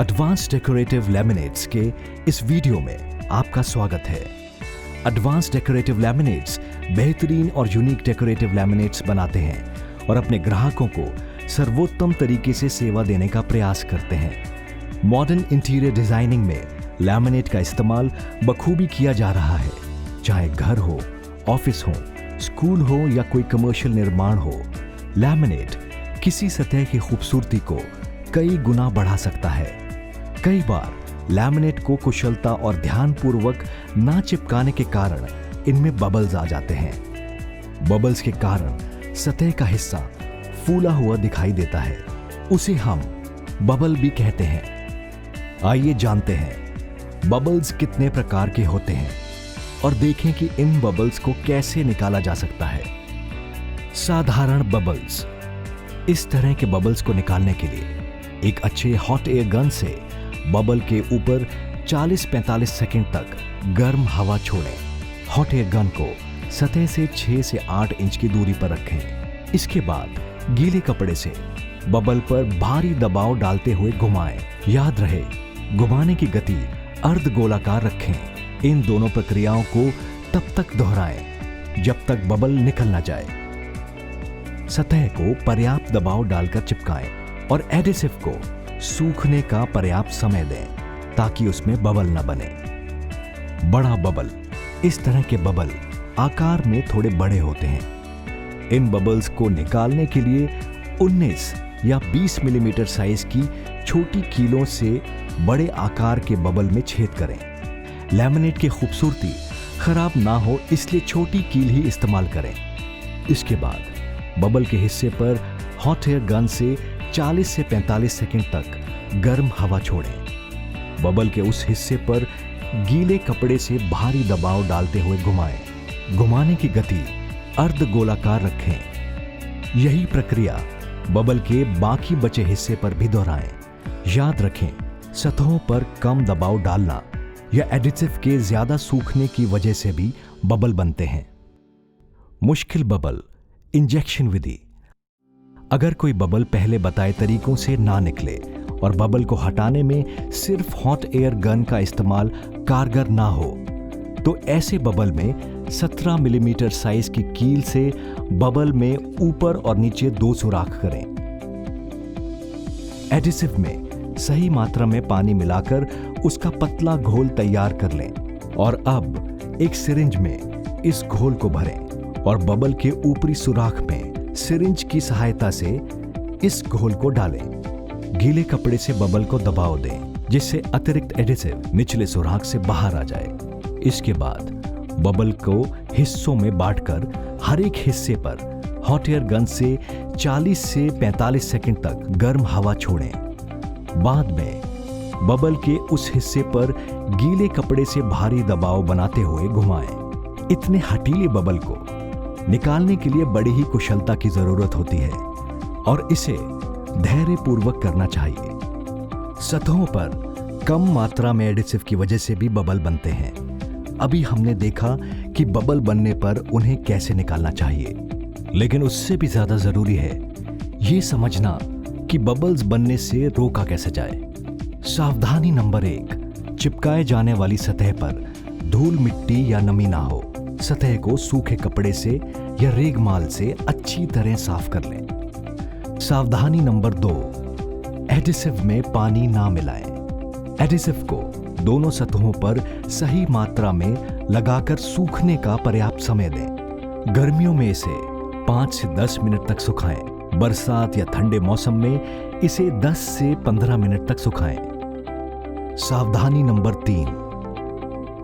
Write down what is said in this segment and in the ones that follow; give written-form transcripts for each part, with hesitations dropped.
Advance decorative laminates के इस video में आपका स्वागत है। एडवांस डेकोरेटिव लैमिनेट्स बेहतरीन और यूनिक डेकोरेटिव लैमिनेट्स बनाते हैं और अपने ग्राहकों को सर्वोत्तम तरीके से सेवा देने का प्रयास करते हैं। मॉडर्न इंटीरियर डिजाइनिंग में लैमिनेट का इस्तेमाल बखूबी किया जा रहा है। चाहे घर हो, ऑफिस हो, स्कूल हो या कोई कमर्शियल निर्माण हो, लैमिनेट किसी सतह की खूबसूरती को कई गुना बढ़ा सकता है। कई बार लैमिनेट को कुशलता और ध्यानपूर्वक ना चिपकाने के कारण इनमें बबल्स आ जाते हैं। बबल्स के कारण सतह का हिस्सा फूला हुआ दिखाई देता है। उसे हम बबल भी कहते हैं। आइए जानते हैं बबल्स कितने प्रकार के होते हैं और देखें कि इन बबल्स को कैसे निकाला जा सकता है। साधारण बबल्स। इस तरह के बबल्स को निकालने के लिए एक अच्छे हॉट एयर गन से बबल के ऊपर 40-45 सेकंड तक गर्म हवा छोड़ें। हॉट एयर गन को सतह से 6 से 8 इंच की दूरी पर रखें। इसके बाद गीले कपड़े से बबल पर भारी दबाव डालते हुए घुमाएं। याद रहे, घुमाने की गति अर्धगोलाकार रखें। इन दोनों प्रक्रियाओं को तब तक दोहराएं जब तक बबल निकल ना जाए। सतह को पर्याप्त दबाव डालकर चिपकाएं और एडेसिव को सूखने का पर्याप्त समय दें ताकि उसमें बबल न बने। बड़ा बबल। इस तरह के बबल आकार में थोड़े बड़े होते हैं। इन बबल्स को निकालने के लिए 19 या 20 मिलीमीटर साइज की छोटी कीलों से बड़े आकार के बबल में छेद करें। लैमिनेट की खूबसूरती खराब ना हो इसलिए छोटी कील ही इस्तेमाल करें। इसके बाद बबल के हिस्से पर हॉट एयर गन से 40 से 45 सेकंड तक गर्म हवा छोड़ें। बबल के उस हिस्से पर गीले कपड़े से भारी दबाव डालते हुए घुमाएं। घुमाने की गति अर्धगोलाकार रखें। यही प्रक्रिया बबल के बाकी बचे हिस्से पर भी दोहराएं। याद रखें, सतहों पर कम दबाव डालना या एडिटिव के ज्यादा सूखने की वजह से भी बबल बनते हैं। मुश्किल बबल इंजेक्शन विधि। अगर कोई बबल पहले बताए तरीकों से ना निकले और बबल को हटाने में सिर्फ हॉट एयर गन का इस्तेमाल कारगर ना हो तो ऐसे बबल में 17 मिलीमीटर साइज की कील से बबल में ऊपर और नीचे 2 सुराख करें। एडिसिव में सही मात्रा में पानी मिलाकर उसका पतला घोल तैयार कर लें और अब एक सिरिंज में इस घोल को भरें और बबल के ऊपरी सुराख में सिरिंज की सहायता से इस घोल को डालें। गीले कपड़े से बबल को दबाव दें जिससे अतिरिक्त एडिसिव निचले सुराख से बाहर आ जाए। इसके बाद बबल को हिस्सों में बांटकर हर एक हिस्से पर हॉट एयर गन से 40 से 45 सेकंड तक गर्म हवा छोड़ें। बाद में बबल के उस हिस्से पर गीले कपड़े से भारी दबाव बनाते हुए घुमाएं। इतने हटीले बबल को निकालने के लिए बड़ी ही कुशलता की जरूरत होती है और इसे धैर्यपूर्वक करना चाहिए। सतहों पर कम मात्रा में एडिसिव की वजह से भी बबल बनते हैं। अभी हमने देखा कि बबल बनने पर उन्हें कैसे निकालना चाहिए, लेकिन उससे भी ज्यादा जरूरी है यह समझना कि बबल्स बनने से रोका कैसे जाए। सावधानी नंबर 1, चिपकाए जाने वाली सतह पर धूल मिट्टी या नमी ना हो। सतह को सूखे कपड़े से या रेगमाल से अच्छी तरह साफ कर लें। सावधानी नंबर 2, एडिसिव में पानी ना मिलाएं। एडिसिव को दोनों सतहों पर सही मात्रा में लगाकर सूखने का पर्याप्त समय दें। गर्मियों में इसे 5 से 10 मिनट तक सुखाएं। बरसात या ठंडे मौसम में इसे 10 से 15 मिनट तक सुखाएं। सावधानी नंबर 3,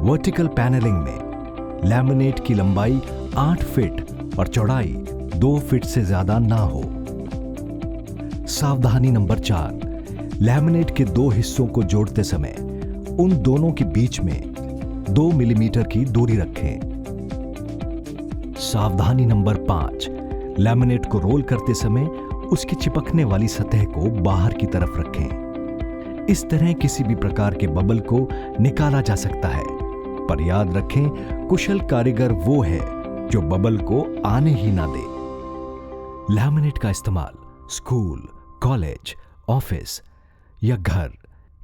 वर्टिकल पैनलिंग में लैमिनेट की लंबाई 8 फीट और चौड़ाई 2 फीट से ज्यादा ना हो। सावधानी नंबर 4, लैमिनेट के 2 हिस्सों को जोड़ते समय उन दोनों के बीच में 2 मिलीमीटर की दूरी रखें। सावधानी नंबर 5, लैमिनेट को रोल करते समय उसकी चिपकने वाली सतह को बाहर की तरफ रखें। इस तरह किसी भी प्रकार के बबल को निकाला जा सकता है, पर याद रखें, कुशल कारीगर वो है जो बबल को आने ही ना दे। लैमिनेट का इस्तेमाल स्कूल, कॉलेज, ऑफिस या घर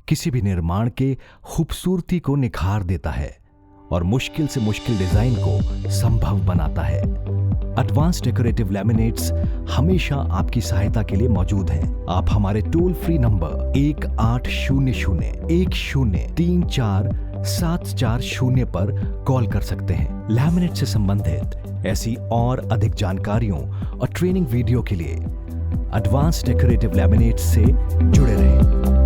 किसी भी निर्माण के खूबसूरती को निखार देता है और मुश्किल से मुश्किल डिजाइन को संभव बनाता है। एडवांस डेकोरेटिव लैमिनेट्स हमेशा आपकी सहायता के लिए मौजूद हैं। आप हमारे टोल फ्री नंबर 1800-1034-740 पर कॉल कर सकते हैं। लैमिनेट से संबंधित ऐसी और अधिक जानकारियों और ट्रेनिंग वीडियो के लिए एडवांस डेकोरेटिव लैमिनेट्स से जुड़े रहें।